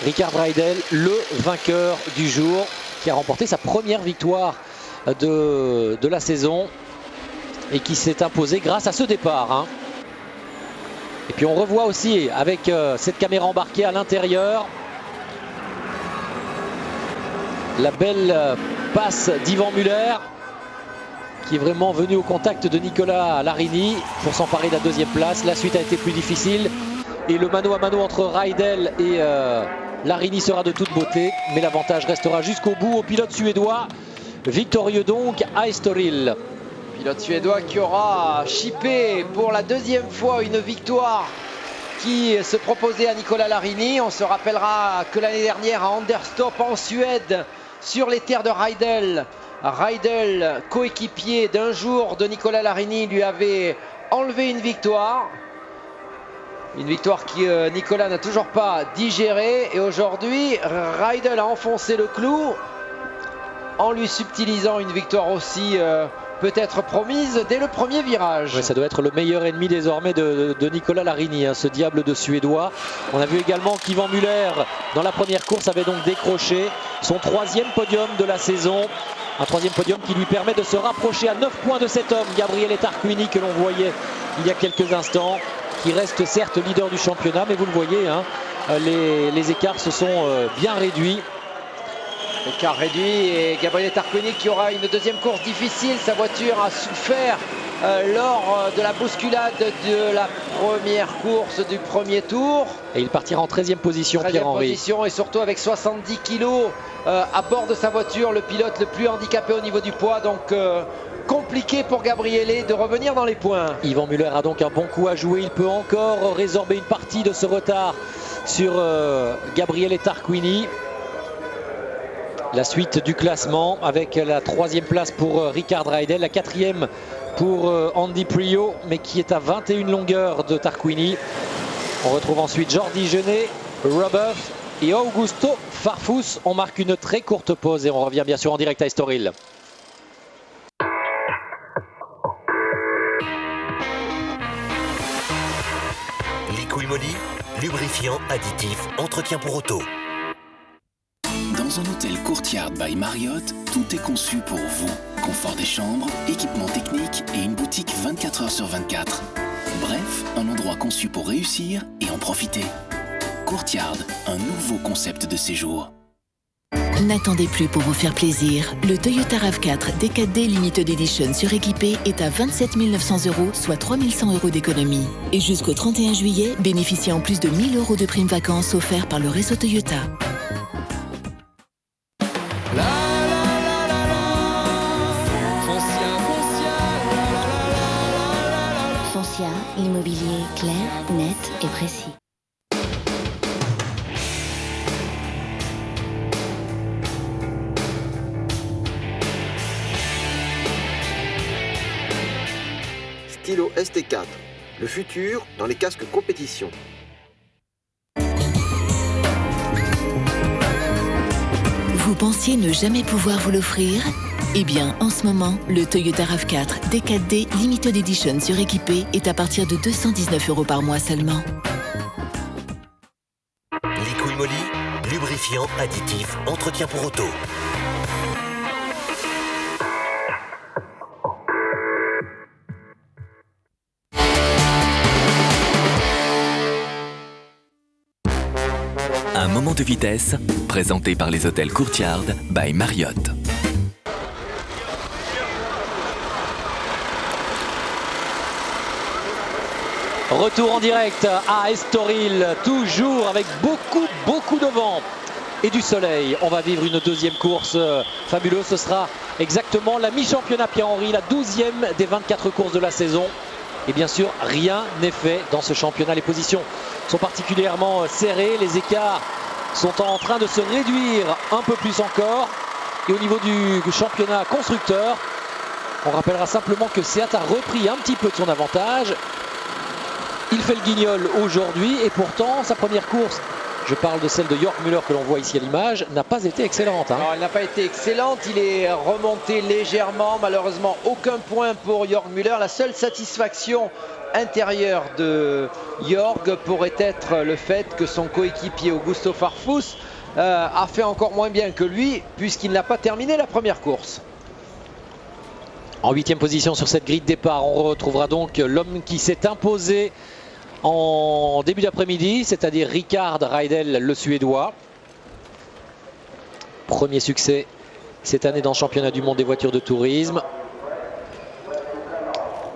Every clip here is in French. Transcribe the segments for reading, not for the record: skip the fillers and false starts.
Richard Rijdel, le vainqueur du jour, qui a remporté sa première victoire de la saison et qui s'est imposé grâce à ce départ, hein. Et puis on revoit aussi avec cette caméra embarquée à l'intérieur la belle passe d'Ivan Muller, qui est vraiment venu au contact de Nicola Larini pour s'emparer de la deuxième place. La suite a été plus difficile et le mano à mano entre Rijdel et Larini sera de toute beauté, mais l'avantage restera jusqu'au bout au pilote suédois, victorieux donc à Estoril. Pilote suédois qui aura chippé pour la deuxième fois une victoire qui se proposait à Nicola Larini. On se rappellera que l'année dernière à Anderstorp en Suède, sur les terres de Rijdel, coéquipier d'un jour de Nicola Larini, lui avait enlevé une victoire. Une victoire que Nicolas n'a toujours pas digérée. Et aujourd'hui, Rijdel a enfoncé le clou en lui subtilisant une victoire aussi peut-être promise dès le premier virage. Ouais, ça doit être le meilleur ennemi désormais de Nicola Larini, hein, ce diable de Suédois. On a vu également qu'Ivan Muller, dans la première course, avait donc décroché son troisième podium de la saison. Un troisième podium qui lui permet de se rapprocher à 9 points de cet homme, Gabriele Tarquini, que l'on voyait il y a quelques instants, qui reste certes leader du championnat, mais vous le voyez, hein, les écarts se sont bien réduits. Écart réduit et Gabriele Tarquini qui aura une deuxième course difficile. Sa voiture a souffert lors de la bousculade de la première course du premier tour. Et il partira en 13e position, Pierre-Henri. Et surtout avec 70 kilos à bord de sa voiture, le pilote le plus handicapé au niveau du poids. Donc compliqué pour Gabriele de revenir dans les points. Ivan Muller a donc un bon coup à jouer. Il peut encore résorber une partie de ce retard sur Gabriele Tarquini. La suite du classement avec la 3e place pour Richard Rijdel, la 4e pour Andy Priaulx, mais qui est à 21 longueurs de Tarquini. On retrouve ensuite Jordi Genet, Robuff et Augusto Farfus. On marque une très courte pause et on revient bien sûr en direct à Estoril. Liqui Moly, lubrifiant, additif, entretien pour auto. Dans un hôtel Courtyard by Marriott, tout est conçu pour vous. Confort des chambres, équipement technique et une boutique 24 heures sur 24. Bref, un endroit conçu pour réussir et en profiter. Courtyard, un nouveau concept de séjour. N'attendez plus pour vous faire plaisir. Le Toyota RAV4 D4D Limited Edition suréquipé est à 27 900 €, soit 3 100 € d'économie. Et jusqu'au 31 juillet, bénéficiez en plus de 1 000 € de primes vacances offerts par le réseau Toyota. Foncia, l'immobilier clair, net et précis. Stilo ST4, le futur dans les casques compétition. Vous pensiez ne jamais pouvoir vous l'offrir ? Eh bien, en ce moment, le Toyota RAV4 D4D Limited Edition suréquipé est à partir de 219 € par mois seulement. Liqui Moly, lubrifiant, additif, entretien pour auto. Un moment de vitesse, présenté par les hôtels Courtyard by Marriott. Retour en direct à Estoril, toujours avec beaucoup de vent et du soleil. On va vivre une deuxième course fabuleuse. Ce sera exactement la mi-championnat Pierre-Henri, la 12e des 24 courses de la saison. Et bien sûr, rien n'est fait dans ce championnat. Les positions sont particulièrement serrées. Les écarts sont en train de se réduire un peu plus encore. Et au niveau du championnat constructeur, on rappellera simplement que Seat a repris un petit peu de son avantage. Il fait le guignol aujourd'hui et pourtant sa première course, je parle de celle de Jörg Müller que l'on voit ici à l'image, n'a pas été excellente. Alors, elle n'a pas été excellente, il est remonté légèrement, malheureusement aucun point pour Jörg Müller. La seule satisfaction intérieur de Jorg pourrait être le fait que son coéquipier Augusto Farfus a fait encore moins bien que lui, puisqu'il n'a pas terminé la première course. En 8e position sur cette grille de départ, on retrouvera donc l'homme qui s'est imposé en début d'après-midi, c'est-à-dire Rickard Reidel, le Suédois. Premier succès cette année dans le championnat du monde des voitures de tourisme.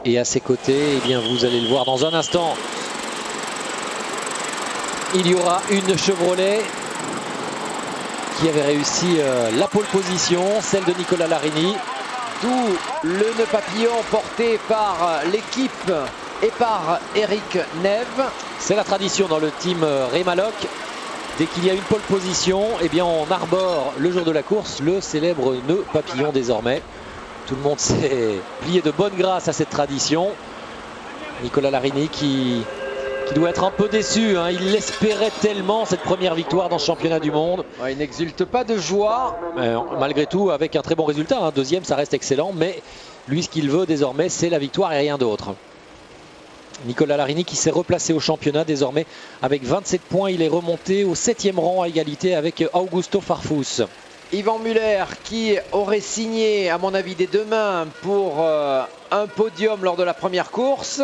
Et à ses côtés, eh bien, vous allez le voir dans un instant, il y aura une Chevrolet qui avait réussi la pole position, celle de Nicola Larini. D'où le nœud papillon porté par l'équipe et par Eric Neve. C'est la tradition dans le team Remalok. Dès qu'il y a une pole position, eh bien on arbore le jour de la course le célèbre nœud papillon désormais. Tout le monde s'est plié de bonne grâce à cette tradition. Nicola Larini qui doit être un peu déçu, hein. Il l'espérait tellement, cette première victoire dans ce championnat du monde. Ouais, il n'exulte pas de joie. Malgré tout, avec un très bon résultat, hein. Deuxième, ça reste excellent, mais lui, ce qu'il veut désormais, c'est la victoire et rien d'autre. Nicola Larini qui s'est replacé au championnat désormais avec 27 points. Il est remonté au 7e rang à égalité avec Augusto Farfus. Yvan Muller qui aurait signé, à mon avis, des deux mains pour un podium lors de la première course.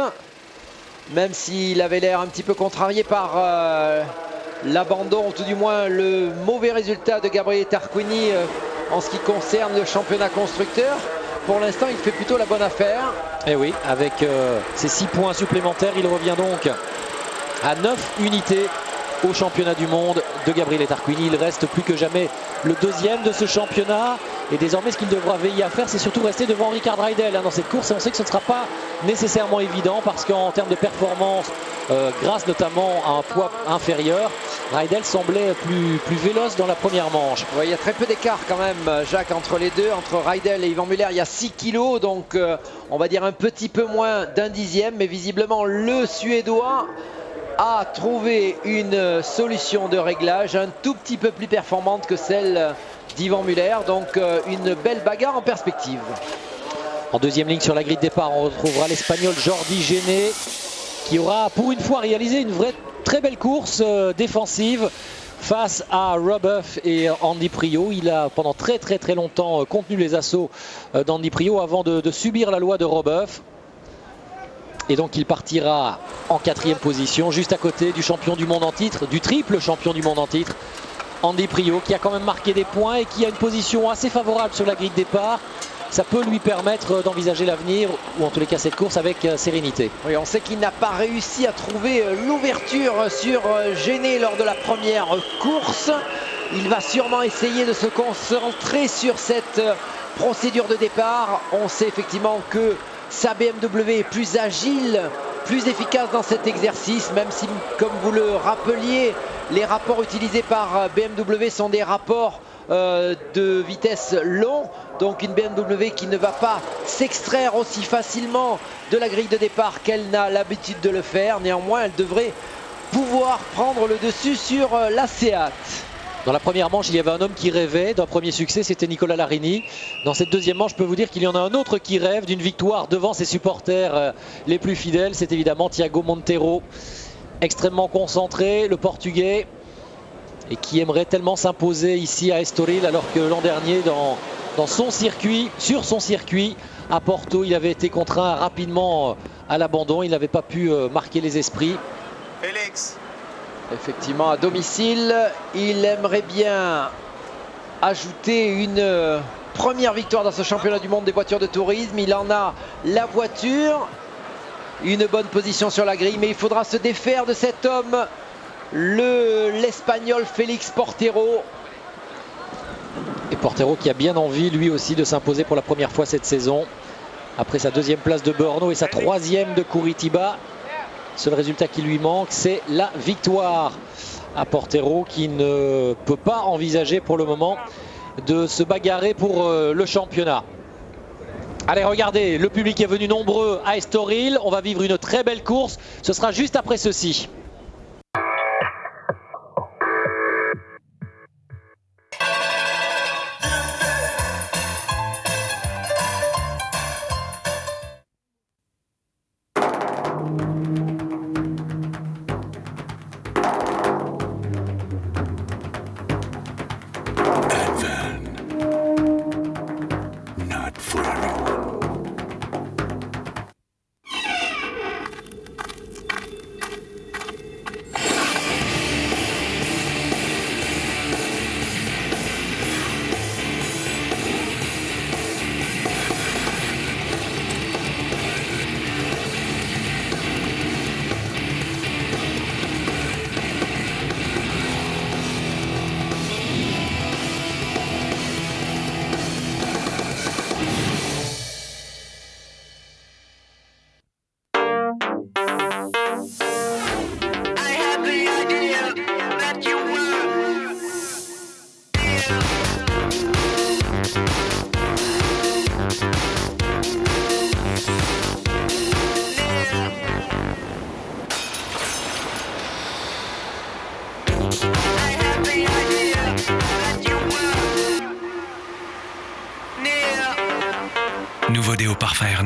Même s'il avait l'air un petit peu contrarié par l'abandon, ou tout du moins le mauvais résultat de Gabriele Tarquini en ce qui concerne le championnat constructeur. Pour l'instant, il fait plutôt la bonne affaire. Et oui, avec ses 6 points supplémentaires, il revient donc à 9 unités au championnat du monde de Gabriele Tarquini. Il reste plus que jamais le deuxième de ce championnat. Et désormais, ce qu'il devra veiller à faire, c'est surtout rester devant Rickard Reidel dans cette course. Et on sait que ce ne sera pas nécessairement évident parce qu'en termes de performance, grâce notamment à un poids inférieur, Reidel semblait plus véloce dans la première manche. Ouais, il y a très peu d'écart quand même, Jacques, entre les deux. Entre Reidel et Yvan Muller, il y a 6 kilos. Donc, on va dire un petit peu moins d'un dixième. Mais visiblement, le Suédois a trouvé une solution de réglage un tout petit peu plus performante que celle d'Yvan Muller. Donc une belle bagarre en perspective. En deuxième ligne sur la grille de départ, on retrouvera l'Espagnol Jordi Gené qui aura pour une fois réalisé une vraie très belle course défensive face à Robuff et Andy Prio. Il a pendant très longtemps contenu les assauts d'Andy Prio avant de subir la loi de Robuff. Et donc il partira en 4e position, juste à côté du champion du monde en titre, du triple champion du monde en titre, Andy Prio, qui a quand même marqué des points et qui a une position assez favorable sur la grille de départ. Ça peut lui permettre d'envisager l'avenir, ou en tous les cas cette course, avec sérénité. Oui, on sait qu'il n'a pas réussi à trouver l'ouverture sur Gené lors de la première course. Il va sûrement essayer de se concentrer sur cette procédure de départ. On sait effectivement que sa BMW est plus agile, plus efficace dans cet exercice, même si, comme vous le rappeliez, les rapports utilisés par BMW sont des rapports de vitesse longs. Donc une BMW qui ne va pas s'extraire aussi facilement de la grille de départ qu'elle n'a l'habitude de le faire. Néanmoins, elle devrait pouvoir prendre le dessus sur la Seat. Dans la première manche, il y avait un homme qui rêvait d'un premier succès, c'était Nicola Larini. Dans cette deuxième manche, je peux vous dire qu'il y en a un autre qui rêve d'une victoire devant ses supporters les plus fidèles. C'est évidemment Thiago Monteiro, extrêmement concentré, le Portugais, et qui aimerait tellement s'imposer ici à Estoril, alors que l'an dernier, dans son circuit, sur son circuit, à Porto, il avait été contraint rapidement à l'abandon. Il n'avait pas pu marquer les esprits. Félix. Effectivement, à domicile, il aimerait bien ajouter une première victoire dans ce championnat du monde des voitures de tourisme. Il en a la voiture, une bonne position sur la grille, mais il faudra se défaire de cet homme, l'Espagnol Félix Portero. Et Portero qui a bien envie lui aussi de s'imposer pour la première fois cette saison, après sa deuxième place de Brno et sa troisième de Curitiba. Seul résultat qui lui manque, c'est la victoire à Portero, qui ne peut pas envisager pour le moment de se bagarrer pour le championnat. Allez, regardez, le public est venu nombreux à Estoril. On va vivre une très belle course. Ce sera juste après ceci.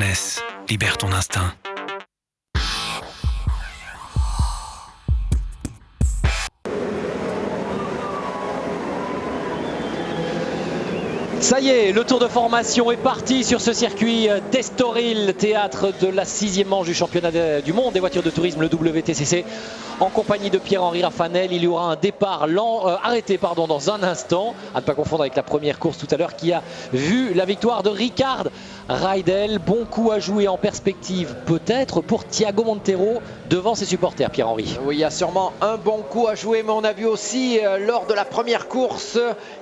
Mercedes, libère ton instinct. Ça y est, le tour de formation est parti sur ce circuit d'Estoril, théâtre de la 6e manche du championnat du monde des voitures de tourisme, le WTCC, en compagnie de Pierre-Henri Raffanel. Il y aura un départ arrêté dans un instant, à ne pas confondre avec la première course tout à l'heure qui a vu la victoire de Ricard Raidel. Bon coup à jouer en perspective peut-être pour Thiago Montero devant ses supporters, Pierre-Henri. Oui, il y a sûrement un bon coup à jouer, mais on a vu aussi lors de la première course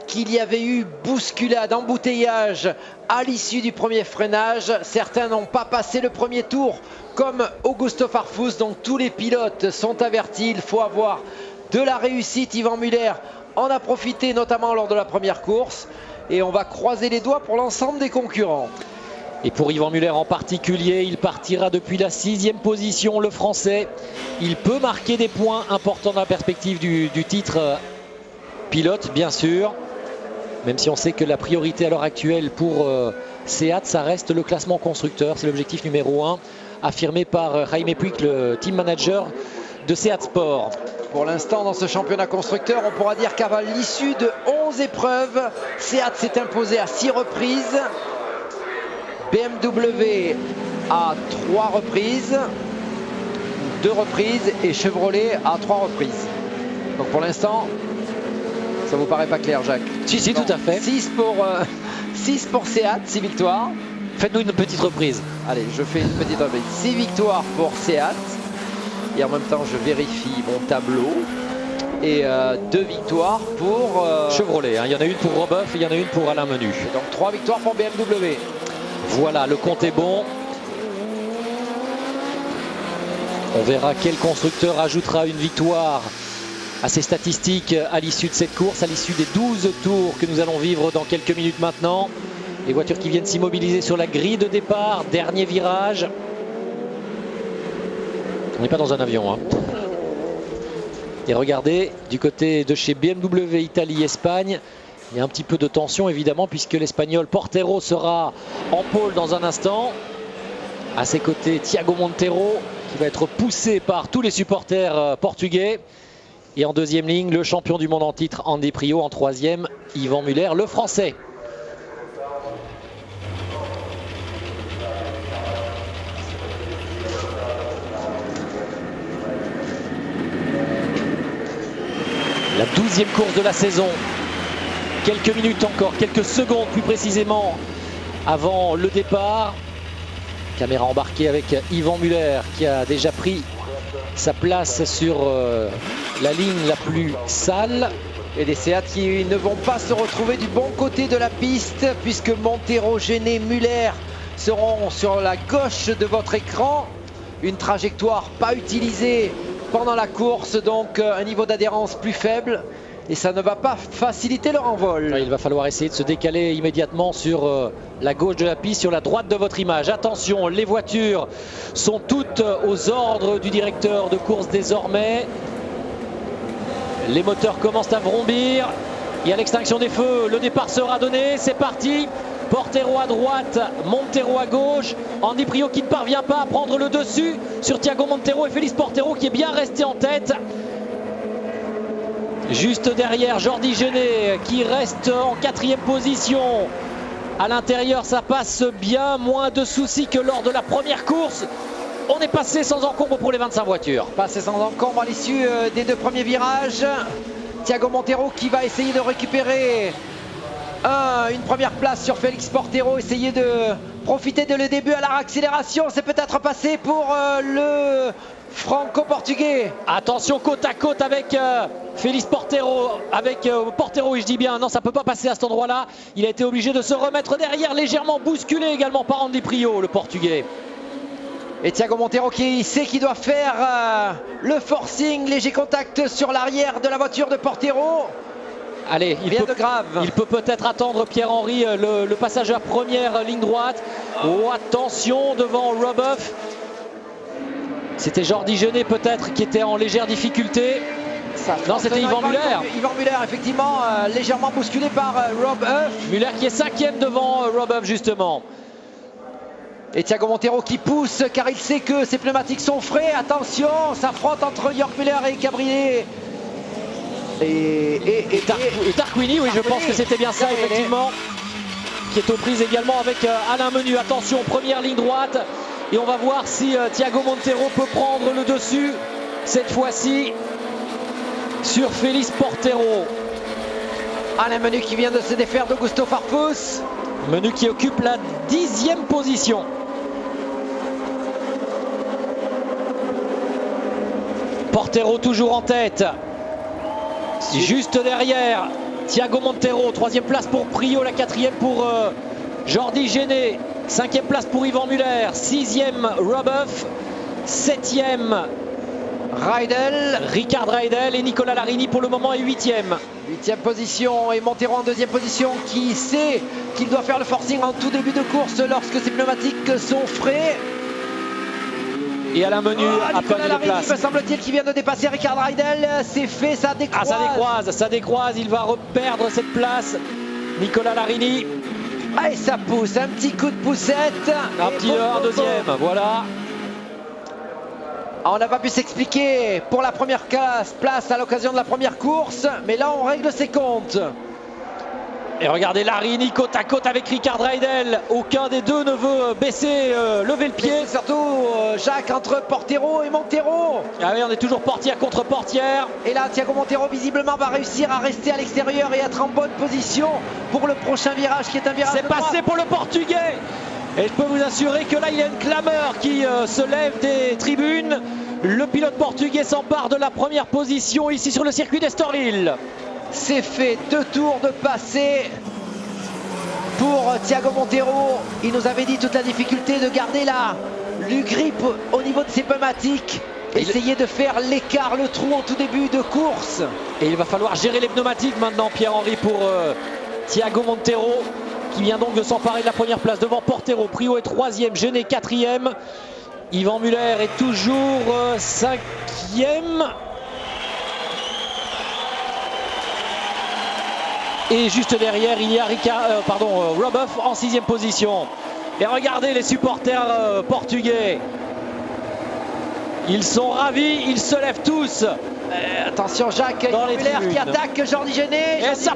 qu'il y avait eu bousculade, embouteillage à l'issue du premier freinage. Certains n'ont pas passé le premier tour comme Augusto Farfus, donc tous les pilotes sont avertis. Il faut avoir de la réussite. Yvan Muller en a profité notamment lors de la première course et on va croiser les doigts pour l'ensemble des concurrents. Et pour Yvan Muller en particulier, il partira depuis la 6e position, le Français. Il peut marquer des points importants dans la perspective du titre pilote, bien sûr. Même si on sait que la priorité à l'heure actuelle pour Seat, ça reste le classement constructeur. C'est l'objectif numéro 1, affirmé par Jaime Puig, le team manager de Seat Sport. Pour l'instant, dans ce championnat constructeur, on pourra dire qu'à l'issue de 11 épreuves, Seat s'est imposé à 6 reprises. BMW à 3 reprises, 2 reprises, et Chevrolet à 3 reprises. Donc pour l'instant, ça vous paraît pas clair, Jacques? Si, tout à fait. 6 pour Seat, 6 victoires. Faites-nous une petite reprise. Allez, je fais une petite reprise. 6 victoires pour Seat. Et en même temps, je vérifie mon tableau. Et 2 victoires pour Chevrolet. Il y en a une pour Roboff et il y en a une pour Alain Menu. Et donc 3 victoires pour BMW. Voilà, le compte est bon. On verra quel constructeur ajoutera une victoire à ces statistiques à l'issue de cette course, à l'issue des 12 tours que nous allons vivre dans quelques minutes maintenant. Les voitures qui viennent s'immobiliser sur la grille de départ, dernier virage. On n'est pas dans un avion, hein. Et regardez, du côté de chez BMW Italie-Espagne, il y a un petit peu de tension évidemment puisque l'Espagnol Portero sera en pôle dans un instant. À ses côtés, Thiago Montero qui va être poussé par tous les supporters portugais. Et en deuxième ligne, le champion du monde en titre Andy Priaulx. En troisième, Yvan Muller, le Français. La 12e course de la saison. Quelques minutes encore, quelques secondes plus précisément avant le départ. Caméra embarquée avec Yvan Muller qui a déjà pris sa place sur la ligne la plus sale. Et des Seat qui ne vont pas se retrouver du bon côté de la piste puisque Montero, Genet, Muller seront sur la gauche de votre écran. Une trajectoire pas utilisée pendant la course, donc un niveau d'adhérence plus faible. Et ça ne va pas faciliter leur envol. Il va falloir essayer de se décaler immédiatement sur la gauche de la piste, sur la droite de votre image. Attention, les voitures sont toutes aux ordres du directeur de course désormais. Les moteurs commencent à vrombir. Et à l'extinction des feux, le départ sera donné. C'est parti. Portero à droite, Montero à gauche. Andy Priaulx qui ne parvient pas à prendre le dessus sur Thiago Montero et Félix Portero qui est bien resté en tête. Juste derrière, Jordi Genet qui reste en 4e position. À l'intérieur, ça passe bien, moins de soucis que lors de la première course. On est passé sans encombre pour les 25 voitures. Passé sans encombre à l'issue des 2 premiers virages. Thiago Montero qui va essayer de récupérer une première place sur Félix Portero. Essayer de profiter de le début à la accélération. C'est peut-être passé pour le franco-portugais. Attention, côte à côte avec Félix Portero, avec Portero, et je dis bien, non, ça ne peut pas passer à cet endroit-là. Il a été obligé de se remettre derrière, légèrement bousculé également par Andy Priaulx, le portugais. Et Thiago Montero qui sait qu'il doit faire le forcing, léger contact sur l'arrière de la voiture de Portero. Allez, il peut peut-être attendre Pierre-Henri le passage à première ligne droite. Oh, attention devant Roboff. C'était Jordi Genet peut-être qui était en légère difficulté. Non, c'était Yvan Muller. Yvan Muller, effectivement, légèrement bousculé par Roboff. Muller qui est 5e devant Roboff justement. Et Thiago Montero qui pousse car il sait que ses pneumatiques sont frais. Attention, ça frotte entre York Muller et Gabriel. Et Tarquini, oui, je pense que c'était bien ça, effectivement. Qui est aux prises également avec Alain Menu. Attention, première ligne droite. Et on va voir si Thiago Montero peut prendre le dessus. Cette fois-ci, sur Félix Portero. Alain Menu qui vient de se défaire d'Augusto Farfus. Menu qui occupe la 10e position. Portero toujours en tête. Juste derrière, Thiago Montero. 3e place pour Priaulx, la 4e pour Jordi Géné. 5e place pour Yvan Muller. 6e Robuff. 7e Reidel. Ricard Reidel et Nicolas Larini pour le moment est 8e. 8e position et Montero en 2e position qui sait qu'il doit faire le forcing en tout début de course lorsque ses pneumatiques sont frais. Et Alain Menu a perdu de place. Me semble-t-il qui vient de dépasser Ricard Reidel. C'est fait, ça décroise. Ah, ça décroise. Il va reperdre cette place. Nicolas Larini. Ah, et ça pousse, un petit coup de poussette. Un petit deuxième, voilà. On n'a pas pu s'expliquer pour la première place à l'occasion de la première course, mais là on règle ses comptes. Et regardez Larini côte à côte avec Ricard Reidel. Aucun des deux ne veut baisser, lever le pied. Mais surtout Jacques entre Portero et Montero. Ah oui, on est toujours portière contre portière. Et là Thiago Montero visiblement va réussir à rester à l'extérieur et être en bonne position pour le prochain virage qui est un virage. C'est passé pour le Portugais. Et je peux vous assurer que là il y a une clameur qui se lève des tribunes. Le pilote portugais s'empare de la première position ici sur le circuit d'Estoril. C'est fait, 2 tours de passé pour Thiago Montero. Il nous avait dit toute la difficulté de garder le grip au niveau de ses pneumatiques. Essayer de faire l'écart, le trou en tout début de course. Et il va falloir gérer les pneumatiques maintenant, Pierre-Henri, pour Thiago Montero, qui vient donc de s'emparer de la première place devant Portero. Priaulx est 3e, Géné 4e. Yvan Muller est toujours 5e. Et juste derrière, il y a Robuff en 6e position. Et regardez les supporters portugais. Ils sont ravis, ils se lèvent tous. Attention Jacques Muller qui attaque Jordi Géné. Et ça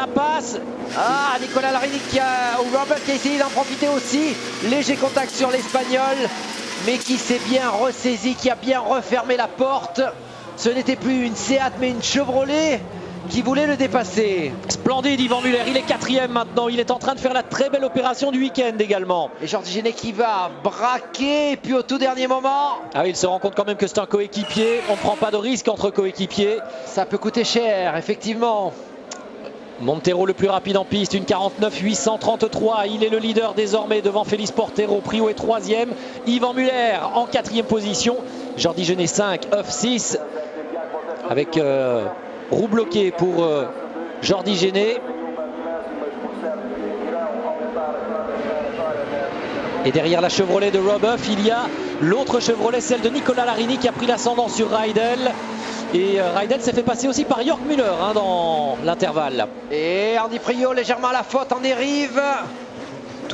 passe. Ah, Nicolas Larini ou Robuff qui a essayé d'en profiter aussi. Léger contact sur l'Espagnol, mais qui s'est bien ressaisi, qui a bien refermé la porte. Ce n'était plus une Seat mais une Chevrolet qui voulait le dépasser. Splendide Yvan Muller, il est 4e maintenant, il est en train de faire la très belle opération du week-end également. Et Jordi Géné qui va braquer, et puis au tout dernier moment... Ah oui, il se rend compte quand même que c'est un coéquipier, on ne prend pas de risque entre coéquipiers. Ça peut coûter cher, effectivement. Montero le plus rapide en piste, une 49,833, il est le leader désormais devant Félix Portero. Priaulx est 3e, Yvan Muller en 4e position, Jordi Géné 5, Off 6, avec... roue bloquée pour Jordi Géné. Et derrière la Chevrolet de Robuff, il y a l'autre Chevrolet, celle de Nicolas Larini qui a pris l'ascendant sur Reidel. Et Reidel s'est fait passer aussi par York Muller dans l'intervalle. Et Andy Priaulx légèrement à la faute en dérive.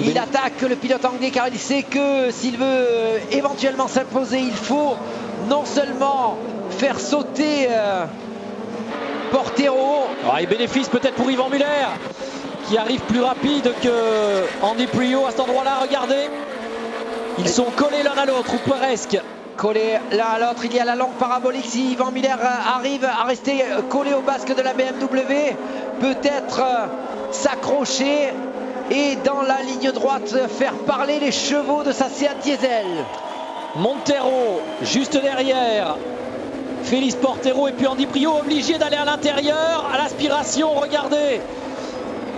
Il attaque le pilote anglais car il sait que s'il veut éventuellement s'imposer, il faut non seulement faire sauter... Portero. Et bénéfice peut-être pour Yvan Muller qui arrive plus rapide que Andy Priaulx à cet endroit-là. Regardez, ils sont collés l'un à l'autre ou presque. Collés l'un à l'autre, il y a la longue parabolique. Si Yvan Muller arrive à rester collé au basque de la BMW, peut-être s'accrocher et dans la ligne droite faire parler les chevaux de sa Seat Diesel. Montero juste derrière Félix Portero et puis Andy Priaulx obligé d'aller à l'intérieur, à l'aspiration. Regardez,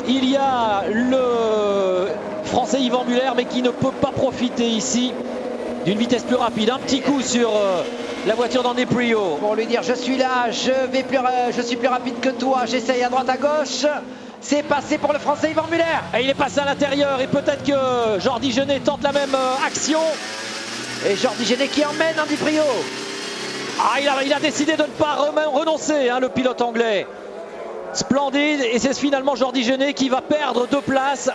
il y a le français Yvan Muller mais qui ne peut pas profiter ici d'une vitesse plus rapide. Un petit coup sur la voiture d'Andy Priaulx. Pour lui dire je suis là, je suis plus rapide que toi, j'essaye à droite à gauche. C'est passé pour le français Yvan Muller. Et il est passé à l'intérieur et peut-être que Jordi Géné tente la même action. Et Jordi Géné qui emmène Andy Priaulx. Ah, il a décidé de ne pas renoncer, le pilote anglais. Splendide, et c'est finalement Jordi Géné qui va perdre 2 places.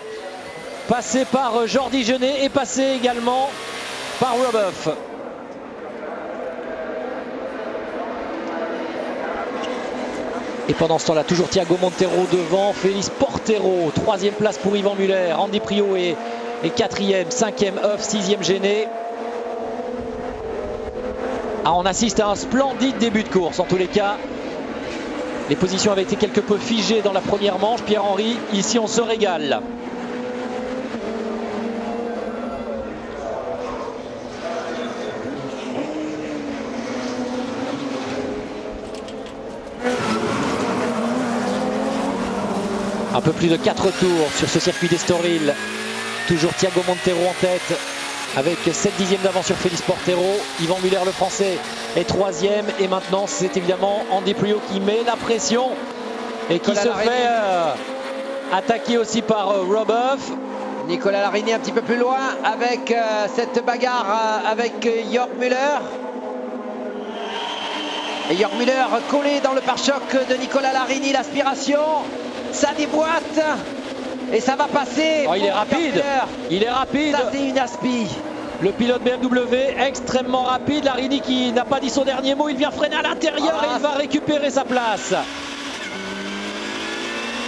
passé par Jordi Genet et passé également par Roboff. Et pendant ce temps-là, toujours Thiago Montero devant, Félix Portero, 3e place pour Yvan Muller, Andy Priaulx est 4e, 5e Huff, 6e Genet. Ah, on assiste à un splendide début de course. En tous les cas, les positions avaient été quelque peu figées dans la première manche. Pierre-Henri, ici on se régale. Un peu plus de 4 tours sur ce circuit d'Estoril. Toujours Thiago Montero en tête avec 7 dixièmes d'avance sur Félix Portero. Yvan Muller, le français, est 3e. Et maintenant, c'est évidemment Andy Priaulx qui met la pression et qui se fait attaquer aussi par Roboff. Nicolas Larini un petit peu plus loin avec cette bagarre avec Jörg Müller. Et Jörg Müller collé dans le pare-choc de Nicolas Larini. L'aspiration, ça déboîte et ça va passer. Oh, il est rapide. Il est rapide. Ça, c'est une aspi. Le pilote BMW extrêmement rapide. Larini qui n'a pas dit son dernier mot. Il vient freiner à l'intérieur et il va récupérer sa place.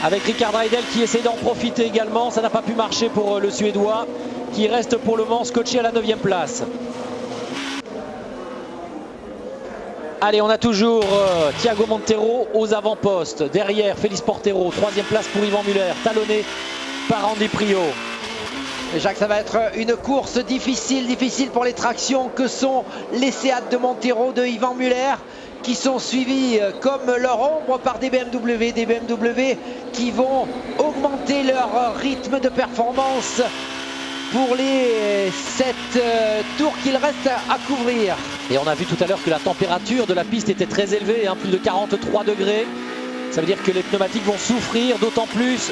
Avec Rickard Reidel qui essaie d'en profiter également. Ça n'a pas pu marcher pour le Suédois qui reste pour le moment scotché à la 9e place. Allez, on a toujours Thiago Montero aux avant-postes. Derrière, Félix Portero, 3e place pour Yvan Muller, talonné par Andy Priaulx. Jacques, ça va être une course difficile pour les tractions que sont les Seat de Montero, de Yvan Muller, qui sont suivis comme leur ombre par des BMW qui vont augmenter leur rythme de performance pour les 7 tours qu'il reste à couvrir. Et on a vu tout à l'heure que la température de la piste était très élevée, plus de 43 degrés. Ça veut dire que les pneumatiques vont souffrir d'autant plus.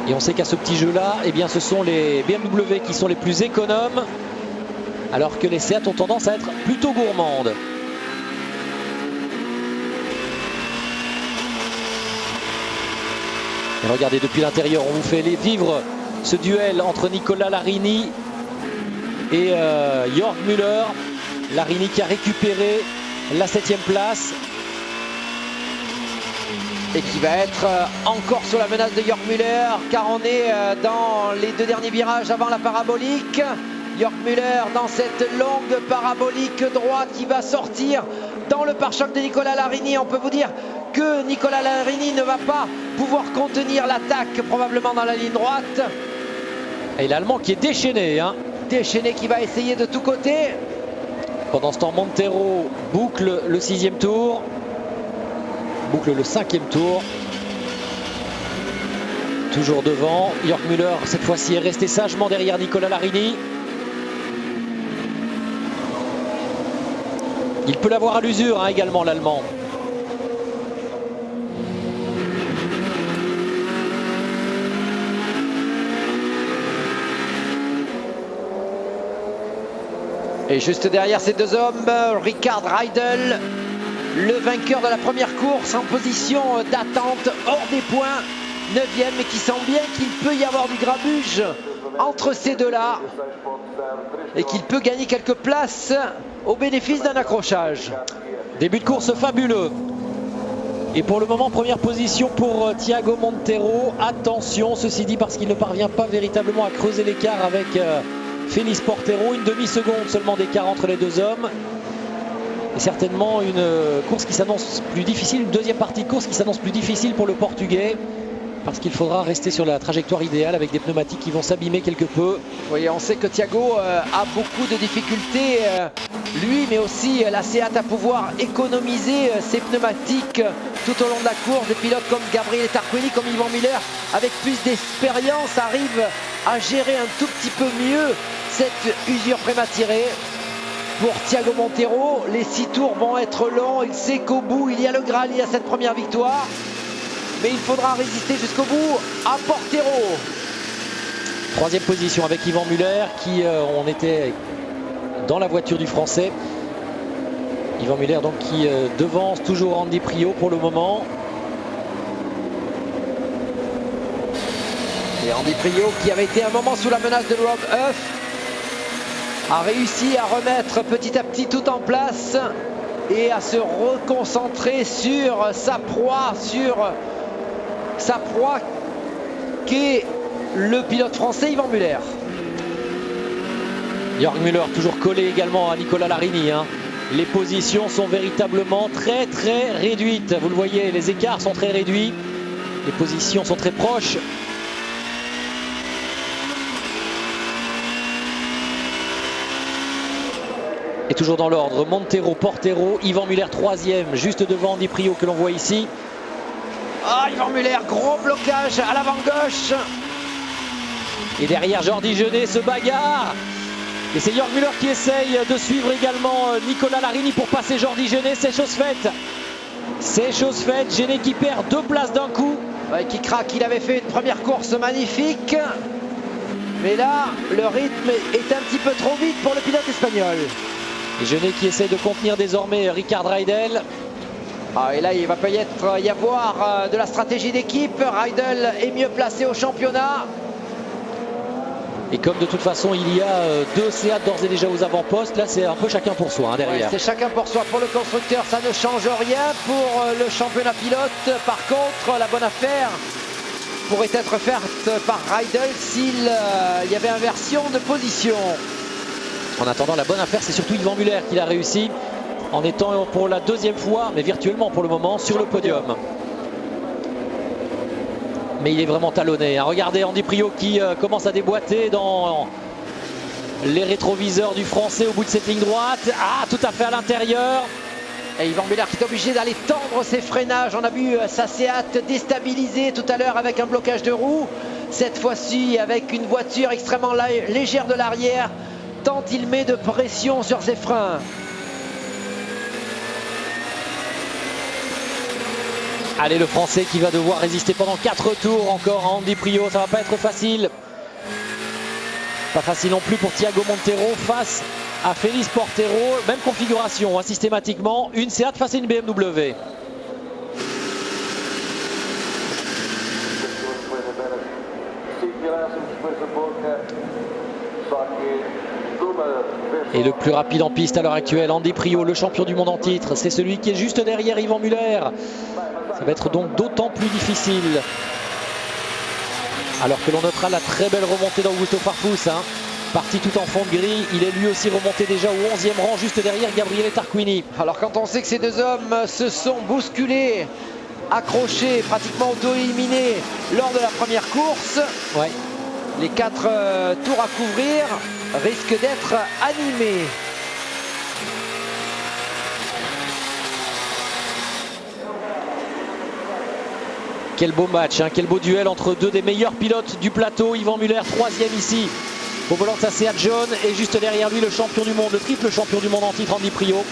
Et on sait qu'à ce petit jeu-là, eh bien, ce sont les BMW qui sont les plus économes, alors que les Seat ont tendance à être plutôt gourmandes. Et regardez, depuis l'intérieur, on vous fait vivre ce duel entre Nicolas Larini et Jörg Müller. Larini qui a récupéré la 7e place. Et qui va être encore sous la menace de Jörg Müller, car on est dans les 2 derniers virages avant la parabolique. Jörg Müller dans cette longue parabolique droite qui va sortir dans le pare-choc de Nicolas Larini. On peut vous dire que Nicolas Larini ne va pas pouvoir contenir l'attaque probablement dans la ligne droite. Et l'Allemand qui est déchaîné. Déchaîné qui va essayer de tous côtés. Pendant ce temps, Montero boucle le 6e tour. Boucle le 5e tour. Toujours devant. Jörg Müller, cette fois-ci, est resté sagement derrière Nicolas Larini. Il peut l'avoir à l'usure également, l'Allemand. Et juste derrière ces 2 hommes, Rickard Reidel, le vainqueur de la première course en position d'attente hors des points, 9e, mais qui sent bien qu'il peut y avoir du grabuge entre ces deux-là et qu'il peut gagner quelques places au bénéfice d'un accrochage. Début de course fabuleux. Et pour le moment, première position pour Thiago Montero. Attention, ceci dit, parce qu'il ne parvient pas véritablement à creuser l'écart avec Félix Portero. Une demi-seconde seulement d'écart entre les 2 hommes. Et certainement une course qui s'annonce plus difficile, une deuxième partie de course qui s'annonce plus difficile pour le Portugais, parce qu'il faudra rester sur la trajectoire idéale avec des pneumatiques qui vont s'abîmer quelque peu. Oui, on sait que Thiago a beaucoup de difficultés, lui, mais aussi la Seat à pouvoir économiser ses pneumatiques tout au long de la course. Des pilotes comme Gabriele Tarquini, comme Yvan Muller, avec plus d'expérience, arrivent à gérer un tout petit peu mieux cette usure prématurée. Pour Thiago Montero, les 6 tours vont être longs. Il sait qu'au bout, il y a le Graal, il y a cette première victoire. Mais il faudra résister jusqu'au bout à Portero. 3e position avec Yvan Muller, qui on était dans la voiture du Français. Yvan Muller donc qui devance toujours Andy Priaulx pour le moment. Et Andy Priaulx, qui avait été un moment sous la menace de Rob Huff, a réussi à remettre petit à petit tout en place et à se reconcentrer sur sa proie, qu'est le pilote français Yvan Muller. Jörg Müller toujours collé également à Nicola Larini. Les positions sont véritablement très réduites. Vous le voyez, les écarts sont très réduits. Les positions sont très proches. Et toujours dans l'ordre, Montero, Portero, Yvan Muller 3e, juste devant Andy Priaulx que l'on voit ici. Ah, Yvan Muller, gros blocage à l'avant gauche. Et derrière, Jordi Genet se bagarre. Et c'est Jörg Müller qui essaye de suivre également Nicola Larini pour passer Jordi Genet. C'est chose faite. C'est chose faite. Genet qui perd 2 places d'un coup. Ouais, qui craque. Il avait fait une première course magnifique. Mais là, le rythme est un petit peu trop vite pour le pilote espagnol. Et Genet qui essaie de contenir désormais Rickard Reidel. Ah, et là, il va peut-être y avoir de la stratégie d'équipe. Reidel est mieux placé au championnat. Et comme de toute façon il y a 2 Seat d'ores et déjà aux avant-postes, là c'est un peu chacun pour soi derrière. Ouais, c'est chacun pour soi. Pour le constructeur, ça ne change rien. Pour le championnat pilote, par contre, la bonne affaire pourrait être faite par Reidel s'il y avait inversion de position. En attendant, la bonne affaire, c'est surtout Yvan Muller qui l'a réussi en étant pour la 2e fois, mais virtuellement pour le moment, sur le podium. Mais il est vraiment talonné. Regardez Andy Priaulx qui commence à déboîter dans les rétroviseurs du Français au bout de cette ligne droite. Ah, tout à fait à l'intérieur. Et Yvan Muller qui est obligé d'aller tendre ses freinages. On a vu sa Seat déstabilisée tout à l'heure avec un blocage de roue. Cette fois-ci avec une voiture extrêmement légère de l'arrière, tant il met de pression sur ses freins. Allez, le Français qui va devoir résister pendant 4 tours encore à Andy Priaulx. Ça va pas être facile. Pas facile non plus pour Thiago Montero face à Félix Portero. Même configuration systématiquement. Une Seat face à une BMW. Et le plus rapide en piste à l'heure actuelle, Andy Priaulx, le champion du monde en titre. C'est celui qui est juste derrière Yvan Muller. Ça va être donc d'autant plus difficile. Alors que l'on notera la très belle remontée d'Augusto Farfus. Parti tout en fond de grille. Il est lui aussi remonté déjà au 11e rang, juste derrière Gabriele Tarquini. Alors quand on sait que ces deux hommes se sont bousculés, accrochés, pratiquement auto-éliminés lors de la première course, ouais, les 4 tours à couvrir risquent d'être animés. Quel beau match, quel beau duel entre 2 des meilleurs pilotes du plateau. Yvan Muller 3e ici au volant de sa Seat jaune, et juste derrière lui le champion du monde, le triple champion du monde en titre, Andy Priaulx.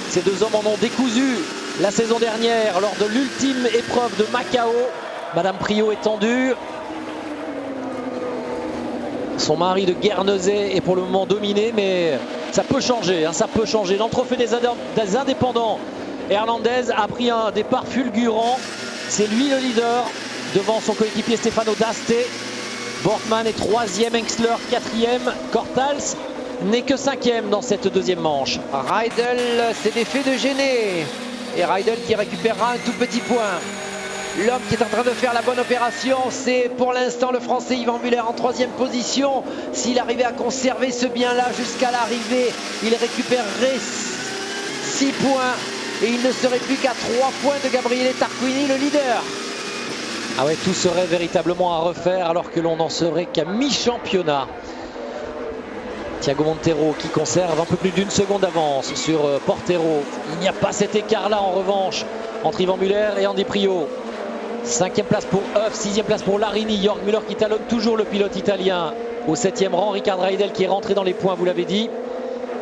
Ces 2 hommes en ont décousu la saison dernière lors de l'ultime épreuve de Macao. Madame Priaulx est tendue. Son mari de Guernesey est pour le moment dominé, mais ça peut changer, ça peut changer. Dans le trophée des indépendants, Hernandez a pris un départ fulgurant. C'est lui le leader devant son coéquipier Stefano D'Aste. Bortmann est 3e, Engstler 4e, Cortals n'est que 5e dans cette 2e manche. Reidel s'est défait de Genet. Et Reidel qui récupérera un tout petit point. L'homme qui est en train de faire la bonne opération, c'est pour l'instant le Français Yvan Muller en 3e position. S'il arrivait à conserver ce bien-là jusqu'à l'arrivée, il récupérerait 6 points. Et il ne serait plus qu'à 3 points de Gabriele Tarquini, le leader. Ah ouais, tout serait véritablement à refaire alors que l'on n'en serait qu'à mi-championnat. Thiago Montero qui conserve un peu plus d'1 seconde d'avance sur Portero. Il n'y a pas cet écart-là en revanche entre Yvan Muller et Andy Priaulx. 5e place pour Huff, 6e place pour Larini. Jörg Müller qui talonne toujours le pilote italien au 7e rang. Rickard Reidel qui est rentré dans les points, vous l'avez dit.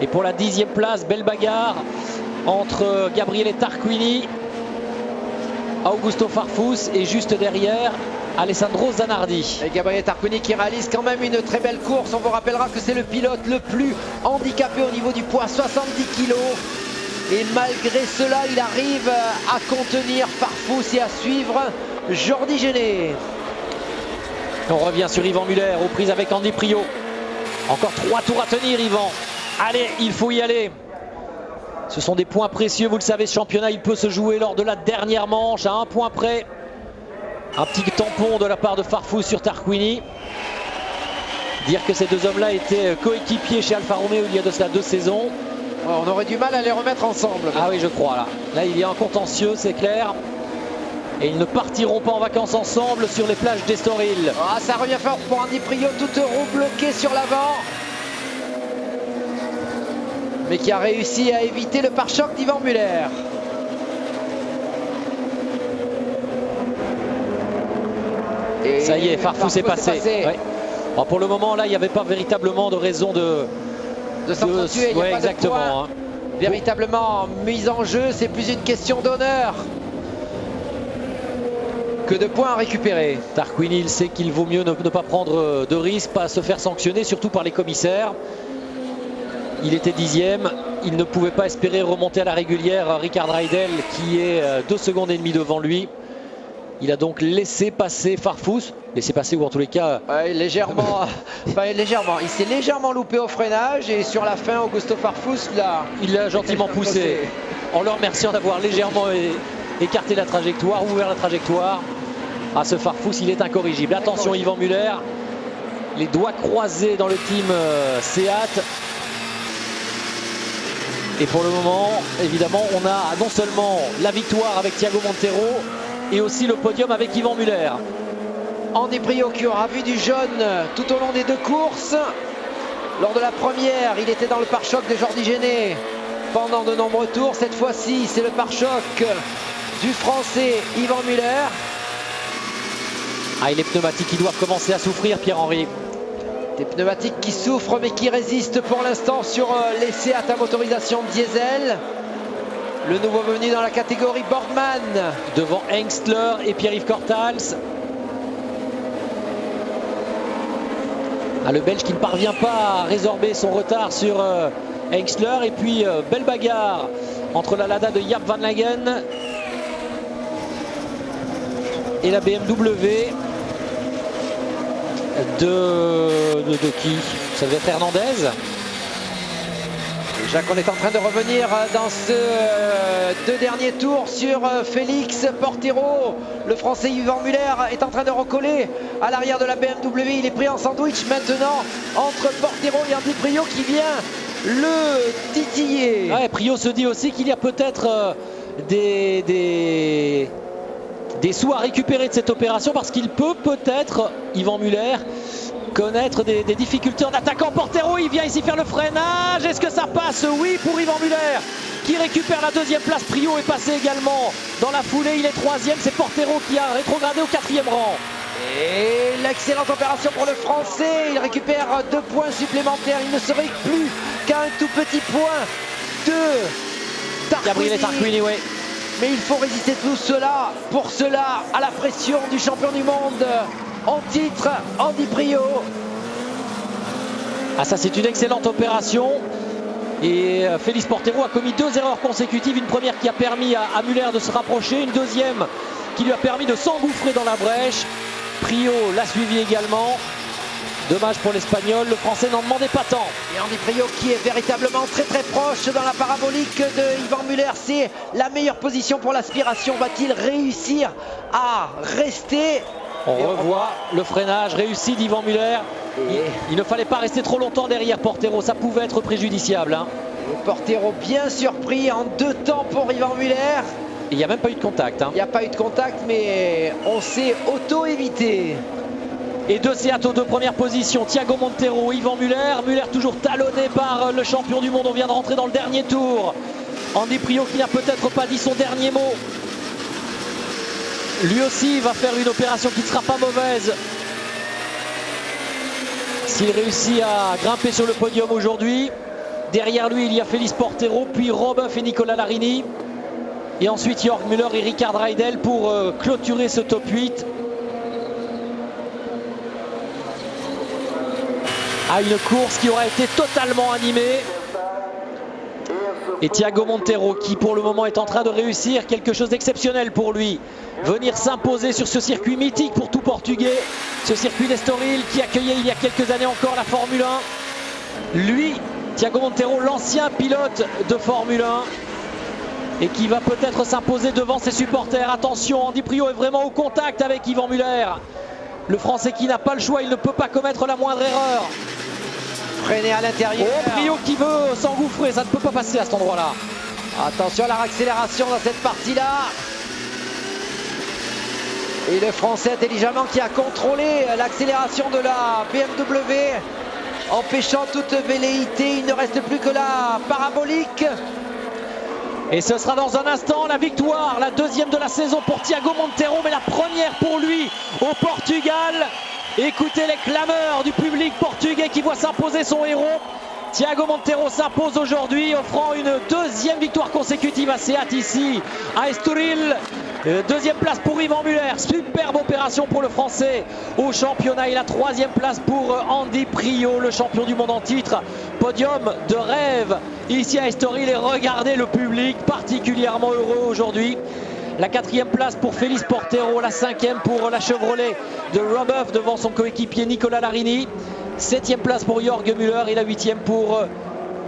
Et pour la 10e place, belle bagarre entre Gabriele Tarquini, Augusto Farfus et juste derrière Alessandro Zanardi. Et Gabriele Tarquini qui réalise quand même une très belle course. On vous rappellera que c'est le pilote le plus handicapé au niveau du poids, 70 kg. Et malgré cela, il arrive à contenir Farfus et à suivre Jordi Genet. On revient sur Yvan Muller aux prises avec Andy Priaulx. Encore 3 tours à tenir, Yvan. Allez, il faut y aller. Ce sont des points précieux, vous le savez, ce championnat, il peut se jouer lors de la dernière manche à 1 point près. Un petit tampon de la part de Farfus sur Tarquini. Dire que ces deux hommes-là étaient coéquipiers chez Alfa Romeo il y a de cela 2 saisons. Ouais, on aurait du mal à les remettre ensemble. Ah oui, je crois là. Là, il y a un contentieux, c'est clair. Et ils ne partiront pas en vacances ensemble sur les plages d'Estoril. Ah, ça revient fort pour Andy Priaulx, toute roue bloquée sur l'avant. Mais qui a réussi à éviter le pare-choc d'Yvan Muller. Et ça y est, Farfus est passé. Ouais. Bon, pour le moment, là, il n'y avait pas véritablement de raison de s'entretuer. Ouais, exactement. Hein. Véritablement mise en jeu, c'est plus une question d'honneur que de points à récupérer. Tarquini, il sait qu'il vaut mieux ne pas prendre de risques, pas se faire sanctionner, surtout par les commissaires. Il était 10e, il ne pouvait pas espérer remonter à la régulière Rickard Reidel qui est 2 secondes et demie devant lui. Il a donc laissé passer Farfus, laissé passer ou en tous les cas... légèrement, enfin, légèrement, il s'est légèrement loupé au freinage et sur la fin Augusto Farfus il l'a gentiment poussé en le remerciant d'avoir légèrement écarté la trajectoire, ouvert la trajectoire. Ah, ce Farfus, il est incorrigible. Attention Yvan Muller, les doigts croisés dans le team Seat. Et pour le moment, évidemment, on a non seulement la victoire avec Thiago Montero et aussi le podium avec Yvan Muller. Andy Priaulx qui aura vu du jaune tout au long des 2 courses. Lors de la première, il était dans le pare-choc de Jordi Géné pendant de nombreux tours. Cette fois-ci, c'est le pare-choc du Français Yvan Muller. Ah, et les pneumatiques qui doivent commencer à souffrir, Pierre-Henri. Des pneumatiques qui souffrent mais qui résistent pour l'instant sur les Seat à motorisation diesel. Le nouveau venu dans la catégorie Borgman. Devant Engstler et Pierre-Yves Cortals. Ah, le Belge qui ne parvient pas à résorber son retard sur Engstler. Et puis belle bagarre entre la Lada de Jaap van Lagen et la BMW de qui? Ça devait être Hernandez. Déjà qu'on est en train de revenir dans ce 2 derniers tours sur Félix Portero. Le Français Yvan Muller est en train de recoller à l'arrière de la BMW. Il est pris en sandwich maintenant entre Portero et Andy Priaulx qui vient le titiller. Ouais, Priaulx se dit aussi qu'il y a peut-être des sous à récupérer de cette opération parce qu'il peut-être, Yvan Muller, connaître des difficultés en attaquant. Portero, il vient ici faire le freinage. Est-ce que ça passe? Oui, pour Yvan Muller qui récupère la 2e place. Priaulx est passé également dans la foulée. Il est 3e. C'est Portero qui a rétrogradé au 4e rang. Et l'excellente opération pour le Français. Il récupère 2 points supplémentaires. Il ne serait plus qu'à un tout petit point de Tarquini. Gabriele Tarquini, oui. Mais il faut résister tout cela, pour cela, à la pression du champion du monde en titre, Andy Priaulx. Ah, ça c'est une excellente opération. Et Félix Portero a commis 2 erreurs consécutives. Une première qui a permis à Muller de se rapprocher. Une deuxième qui lui a permis de s'engouffrer dans la brèche. Priaulx l'a suivi également. Dommage pour l'Espagnol, le Français n'en demandait pas tant. Et Andy Priaulx qui est véritablement très proche dans la parabolique de Yvan Muller. C'est la meilleure position pour l'aspiration. Va-t-il réussir à rester? On revoit le freinage réussi d'Yvan Muller. Il ne fallait pas rester trop longtemps derrière Portero, ça pouvait être préjudiciable. Hein. Et Portero bien surpris en 2 temps pour Yvan Muller. Il n'y a même pas eu de contact. Hein. Il n'y a pas eu de contact, mais on s'est auto-évité. Et 2 Seat aux 2 premières positions, Thiago Montero, Yvan Muller. Muller toujours talonné par le champion du monde. On vient de rentrer dans le dernier tour. Andy Priaulx qui n'a peut-être pas dit son dernier mot. Lui aussi va faire une opération qui ne sera pas mauvaise. S'il réussit à grimper sur le podium aujourd'hui. Derrière lui, il y a Félix Portero, puis Robuff et Nicola Larini. Et ensuite Jörg Müller et Rickard Reidel pour clôturer ce top 8. À une course qui aura été totalement animée. Et Thiago Montero qui pour le moment est en train de réussir quelque chose d'exceptionnel pour lui. Venir s'imposer sur ce circuit mythique pour tout Portugais. Ce circuit d'Estoril qui accueillait il y a quelques années encore la Formule 1. Lui, Thiago Montero, l'ancien pilote de Formule 1. Et qui va peut-être s'imposer devant ses supporters. Attention, Andy Priaulx est vraiment au contact avec Yvan Muller. Le Français qui n'a pas le choix, il ne peut pas commettre la moindre erreur. Freiné à l'intérieur. Oh, Priaulx qui veut s'engouffrer, ça ne peut pas passer à cet endroit-là. Attention à la réaccélération dans cette partie-là. Et le Français intelligemment qui a contrôlé l'accélération de la BMW, empêchant toute velléité. Il ne reste plus que la parabolique. Et ce sera dans un instant la victoire, la deuxième de la saison pour Thiago Montero, mais la première pour lui au Portugal. Écoutez les clameurs du public portugais qui voit s'imposer son héros. Thiago Montero s'impose aujourd'hui, offrant une deuxième victoire consécutive à Seat ici à Estoril. Deuxième place pour Yvan Muller, superbe opération pour le Français au championnat et la troisième place pour Andy Priaulx, le champion du monde en titre. Podium de rêve ici à Estoril et regardez le public particulièrement heureux aujourd'hui. La quatrième place pour Félix Portero, la cinquième pour la Chevrolet de Robuff devant son coéquipier Nicola Larini. Septième place pour Jorge Müller et la huitième pour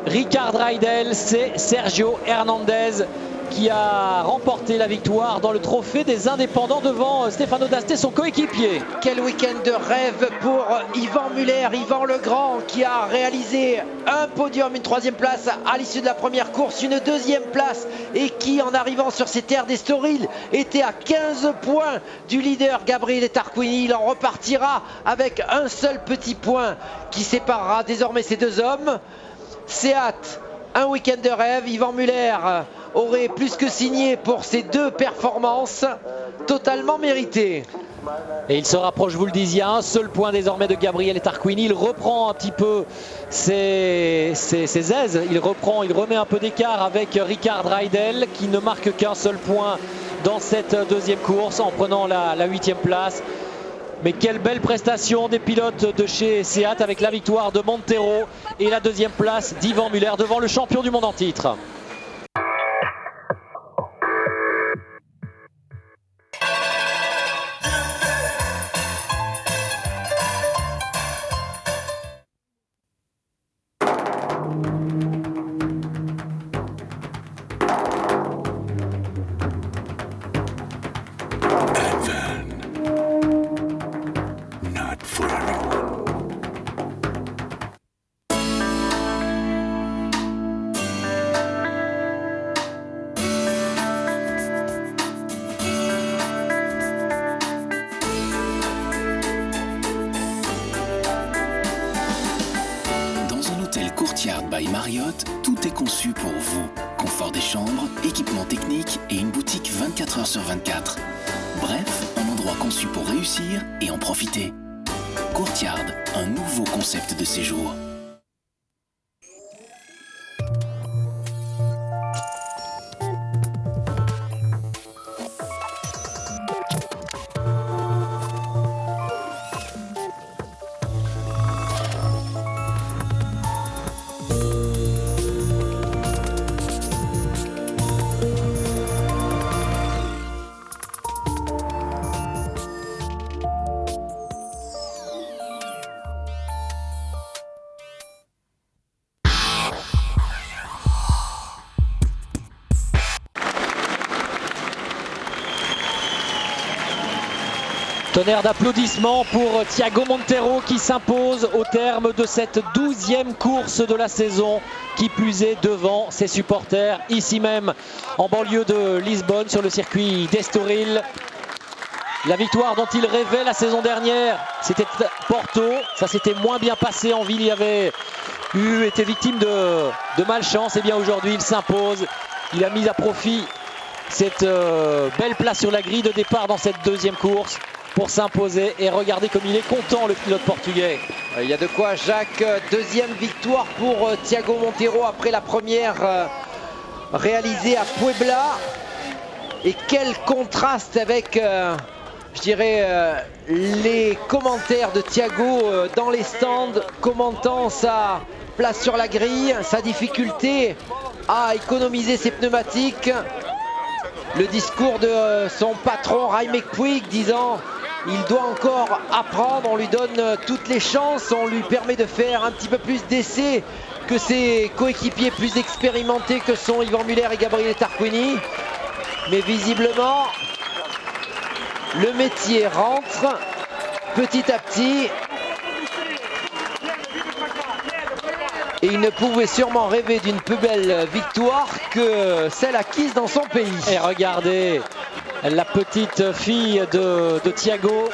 Ricard Raidel. C'est Sergio Hernandez qui a remporté la victoire dans le trophée des indépendants devant Stefano D'Aste, son coéquipier. Quel week-end de rêve pour Yvan Muller, Yvan le Grand qui a réalisé un podium, une troisième place à l'issue de la première course, une deuxième place et qui en arrivant sur ces terres d'Estoril était à 15 points du leader Gabriele Tarquini. Il en repartira avec un seul petit point qui séparera désormais ces deux hommes. Seat, un week-end de rêve. Yvan Muller aurait plus que signé pour ces deux performances totalement méritées. Et il se rapproche, vous le disiez, à un seul point désormais de Gabriele Tarquini. Il reprend un petit peu ses aises, il remet un peu d'écart avec Ricard Raidel qui ne marque qu'un seul point dans cette deuxième course en prenant la huitième place. Mais quelle belle prestation des pilotes de chez Seat avec la victoire de Montero et la deuxième place d'Yvan Muller devant le champion du monde en titre. Courtyard by Marriott, tout est conçu pour vous. Confort des chambres, équipement technique et une boutique 24 h sur 24. Bref, un endroit conçu pour réussir et en profiter. Courtyard, un nouveau concept de séjour. Tonnerre d'applaudissements pour Thiago Montero qui s'impose au terme de cette 12e course de la saison, qui plus est devant ses supporters ici même en banlieue de Lisbonne sur le circuit d'Estoril. La victoire dont il rêvait la saison dernière, c'était Porto, ça s'était moins bien passé en ville, il avait été victime de malchance. Et bien aujourd'hui il s'impose, il a mis à profit cette belle place sur la grille de départ dans cette deuxième course pour s'imposer, et regardez comme il est content le pilote portugais. Il y a de quoi, Jacques. Deuxième victoire pour Thiago Montero après la première réalisée à Puebla. Et quel contraste avec, je dirais, les commentaires de Thiago dans les stands, commentant sa place sur la grille, sa difficulté à économiser ses pneumatiques. Le discours de son patron Ray McPuig disant il doit encore apprendre, on lui donne toutes les chances, on lui permet de faire un petit peu plus d'essais que ses coéquipiers plus expérimentés que sont Yvan Muller et Gabriele Tarquini. Mais visiblement, le métier rentre petit à petit. Et il ne pouvait sûrement rêver d'une plus belle victoire que celle acquise dans son pays. Et regardez la petite fille de Thiago,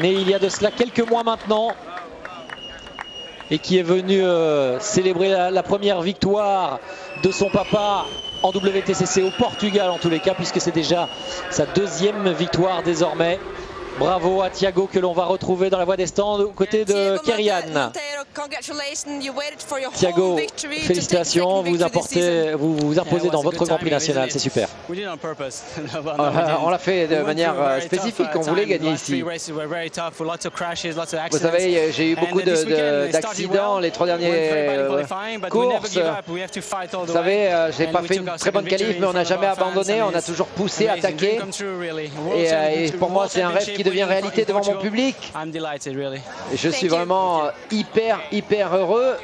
née il y a de cela quelques mois maintenant, et qui est venue célébrer la première victoire de son papa en WTCC au Portugal en tous les cas, puisque c'est déjà sa deuxième victoire désormais. Bravo à Thiago que l'on va retrouver dans la voie des stands aux côtés de Kerian. Thiago, félicitations, vous vous imposez dans votre Grand Prix national, c'est super. On l'a fait de manière spécifique, on voulait gagner ici. Vous savez, j'ai eu beaucoup d'accidents les 3 dernières courses. Vous savez, j'ai pas fait une très bonne qualif, mais on n'a jamais abandonné, on a toujours poussé, attaqué. Et pour moi, c'est un rêve qui devient réalité devant mon public. Je suis vraiment hyper heureux.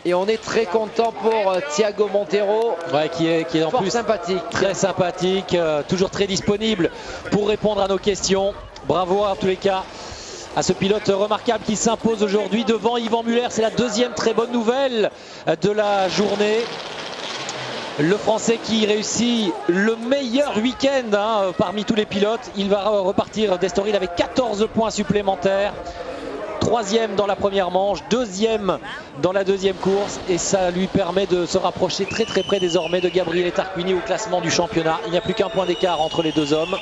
Et on est très content pour Thiago Monteiro, ouais, qui est en plus sympathique. Très sympathique, toujours très disponible pour répondre à nos questions. Bravo en tous les cas à ce pilote remarquable qui s'impose aujourd'hui devant Yvan Muller. C'est la deuxième très bonne nouvelle de la journée. Le Français qui réussit le meilleur week-end parmi tous les pilotes. Il va repartir d'Estoril avec 14 points supplémentaires. 3e dans la première manche, 2e dans la deuxième course, et ça lui permet de se rapprocher très près désormais de Gabriele Tarquini au classement du championnat. Il n'y a plus qu'un point d'écart entre les deux hommes.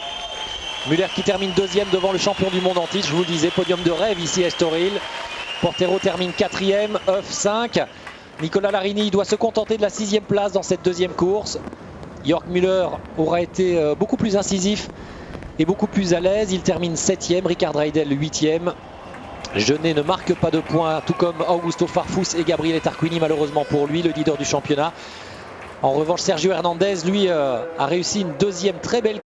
Muller qui termine 2e devant le champion du monde en titre, je vous le disais, podium de rêve ici à Estoril. Portero termine 4e, Euf 5. Nicola Larini doit se contenter de la 6e place dans cette deuxième course. Jörg Müller aura été beaucoup plus incisif et beaucoup plus à l'aise. Il termine 7e, Richard Reidel 8e. Jeunet ne marque pas de points, tout comme Augusto Farfus et Gabriele Tarquini, malheureusement pour lui, le leader du championnat. En revanche, Sergio Hernandez, lui, a réussi une deuxième très belle